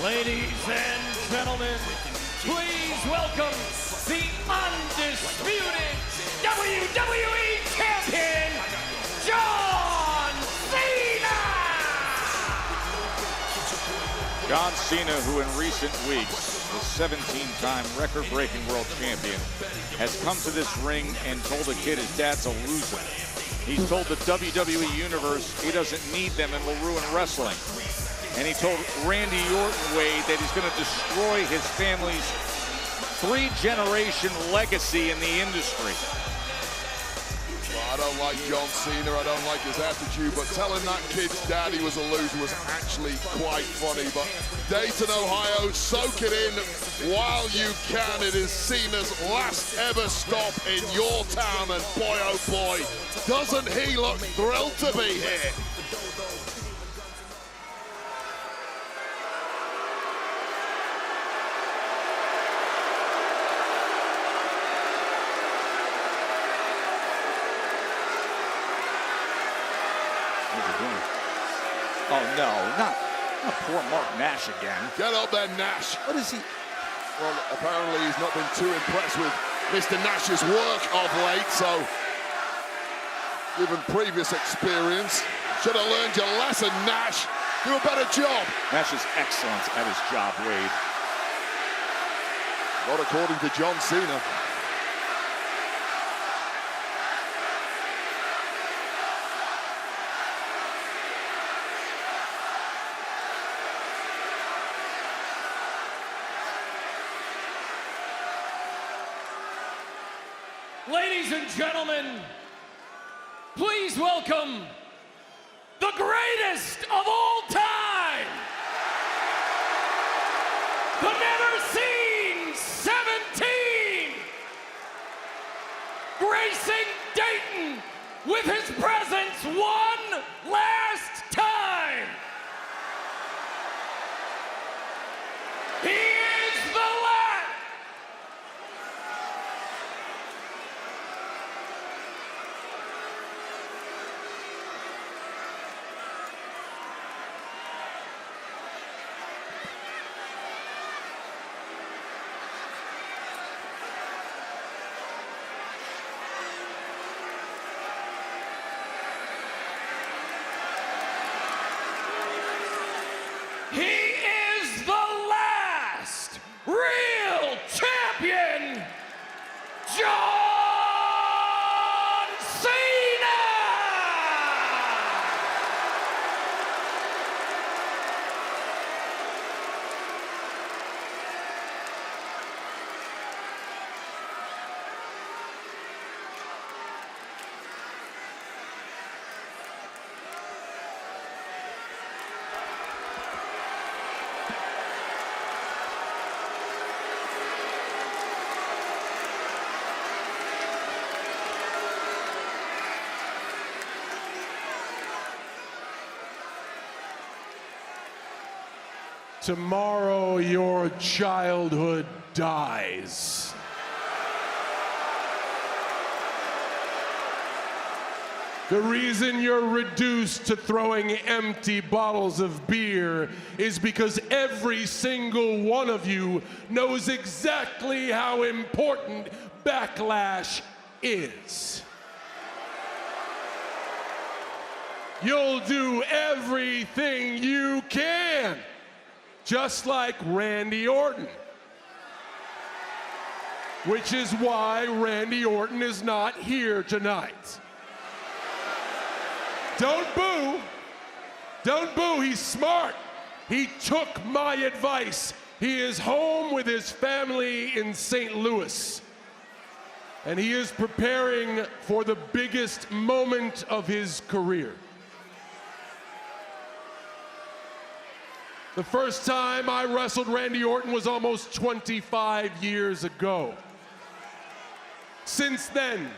Ladies and gentlemen, please welcome the Undisputed WWE Champion, John Cena! John Cena, who in recent weeks was 17-time record-breaking world champion, has come to this ring and told a kid his dad's a loser. He's told the WWE Universe he doesn't need them and will ruin wrestling. And he told Randy Orton, Wade, that he's going to destroy his family's three-generation legacy in the industry. Well, I don't like John Cena, I don't like his attitude, but telling that kid's dad he was a loser was actually quite funny. But Dayton, Ohio, soak it in while you can. It is Cena's last ever stop in your town, and boy, oh boy, doesn't he look thrilled to be here. Oh no, not poor Mark Nash again. Get up there, Nash. What is he? Well, apparently he's not been too impressed with Mr. Nash's work of late, so given previous experience, should have learned your lesson, Nash. Do a better job. Nash is excellent at his job, Wade. Not according to John Cena. Ladies and gentlemen, please welcome the greatest of all time, the never-seen 17, gracing Dayton with his presence one last time. He is the last. He is the last real champion, John Cena! Tomorrow your childhood dies. The reason you're reduced to throwing empty bottles of beer is because every single one of you knows exactly how important Backlash is. You'll do everything you can, just like Randy Orton. Which is why Randy Orton is not here tonight. Don't boo. Don't boo, he's smart. He took my advice. He is home with his family in St. Louis. And he is preparing for the biggest moment of his career. The first time I wrestled Randy Orton was almost 25 years ago. Since then,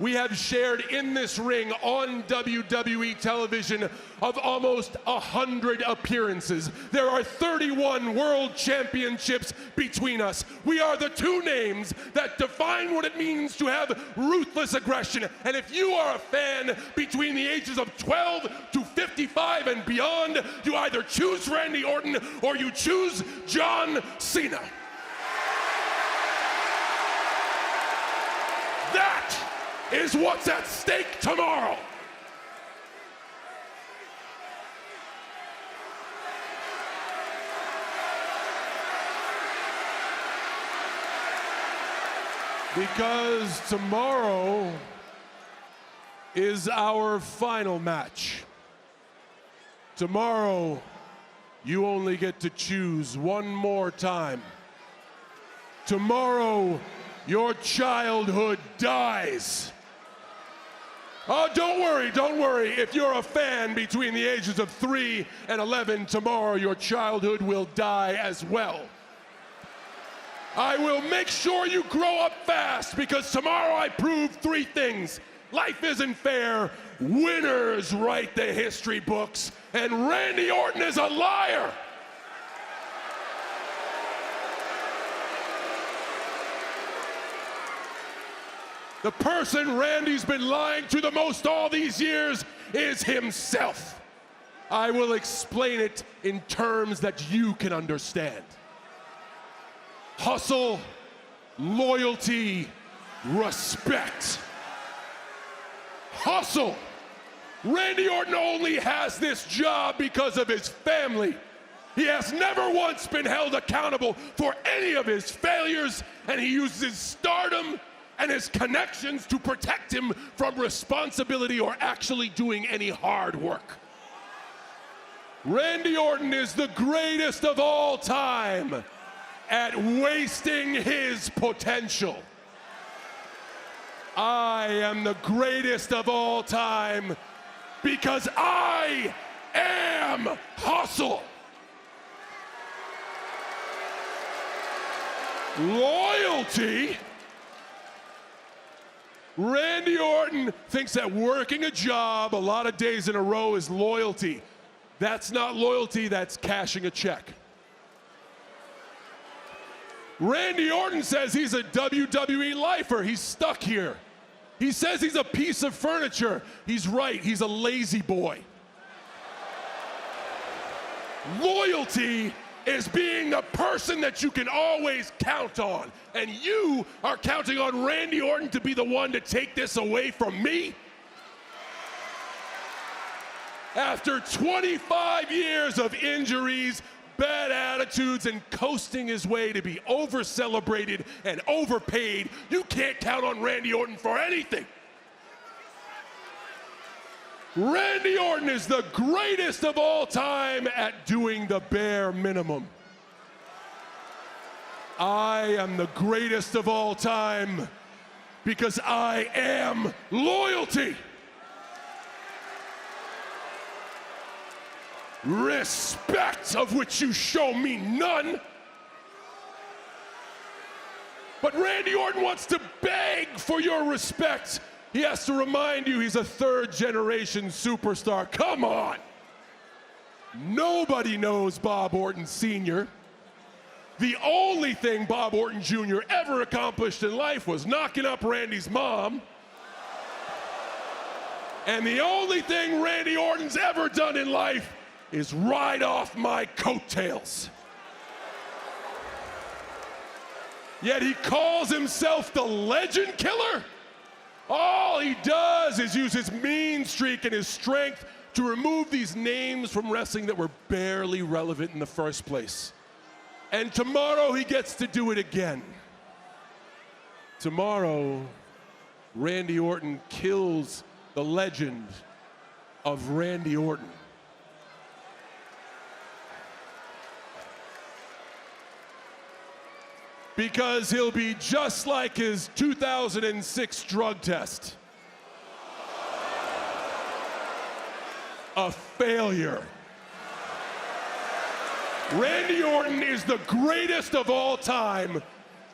we have shared in this ring on WWE television of almost 100 appearances. There are 31 world championships between us. We are the two names that define what it means to have ruthless aggression. And if you are a fan between the ages of 12 to 55 and beyond, you either choose Randy Orton or you choose John Cena. That is what's at stake tomorrow. Because tomorrow is our final match. Tomorrow, you only get to choose one more time. Tomorrow, your childhood dies. Oh, don't worry. If you're a fan between the ages of 3 and 11, tomorrow your childhood will die as well. I will make sure you grow up fast because tomorrow I prove 3 things. Life isn't fair, winners write the history books, and Randy Orton is a liar. The person Randy's been lying to the most all these years is himself. I will explain it in terms that you can understand. Hustle, loyalty, respect. Hustle. Randy Orton only has this job because of his family. He has never once been held accountable for any of his failures, and he uses his stardom and his connections to protect him from responsibility or actually doing any hard work. Randy Orton is the greatest of all time at wasting his potential. I am the greatest of all time because I am hustle. Loyalty. Randy Orton thinks that working a job a lot of days in a row is loyalty. That's not loyalty, that's cashing a check. Randy Orton says he's a WWE lifer. He's stuck here. He says he's a piece of furniture. He's right, he's a lazy boy. Loyalty is being the person that you can always count on. And you are counting on Randy Orton to be the one to take this away from me? After 25 years of injuries, bad attitudes, and coasting his way to be over-celebrated and overpaid, you can't count on Randy Orton for anything. Randy Orton is the greatest of all time at doing the bare minimum. I am the greatest of all time because I am loyalty. Respect, of which you show me none. But Randy Orton wants to beg for your respect. He has to remind you he's a third-generation superstar. Come on. Nobody knows Bob Orton Sr. The only thing Bob Orton Jr. ever accomplished in life was knocking up Randy's mom. And the only thing Randy Orton's ever done in life is ride off my coattails. Yet he calls himself the Legend Killer? All he does is use his mean streak and his strength to remove these names from wrestling that were barely relevant in the first place. And tomorrow he gets to do it again. Tomorrow, Randy Orton kills the legend of Randy Orton. Because he'll be just like his 2006 drug test. A failure. Randy Orton is the greatest of all time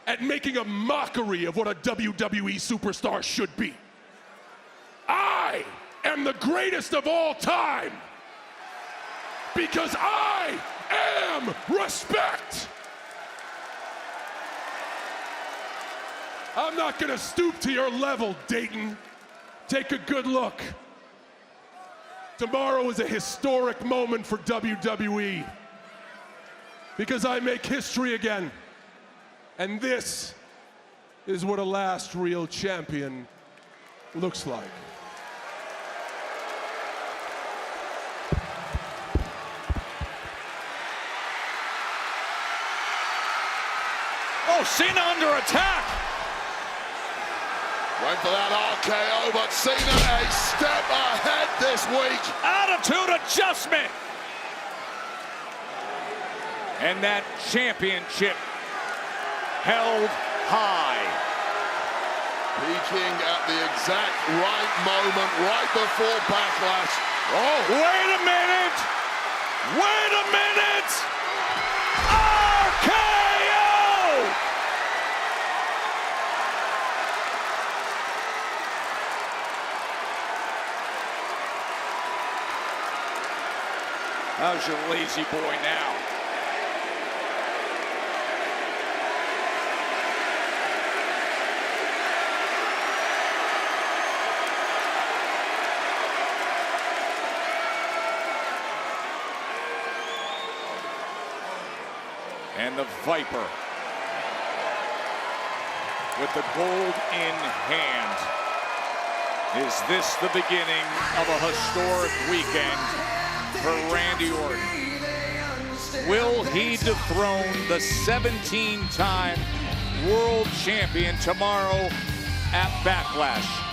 at making a mockery of what a WWE superstar should be. the greatest of all time. Because I am respect. I'm not gonna stoop to your level, Dayton. Take a good look. Tomorrow is a historic moment for WWE because I make history again. And this is what a last real champion looks like. Oh, Cena under attack. Went for that RKO, but Cena a step ahead this week. Attitude adjustment. And that championship held high. Peaking at the exact right moment, right before Backlash. Oh, wait a minute. Wait a minute. RKO. How's your lazy boy now? And the Viper with the gold in hand. Is this the beginning of a historic weekend for Randy Orton? Will he dethrone the 17-time world champion tomorrow at Backlash?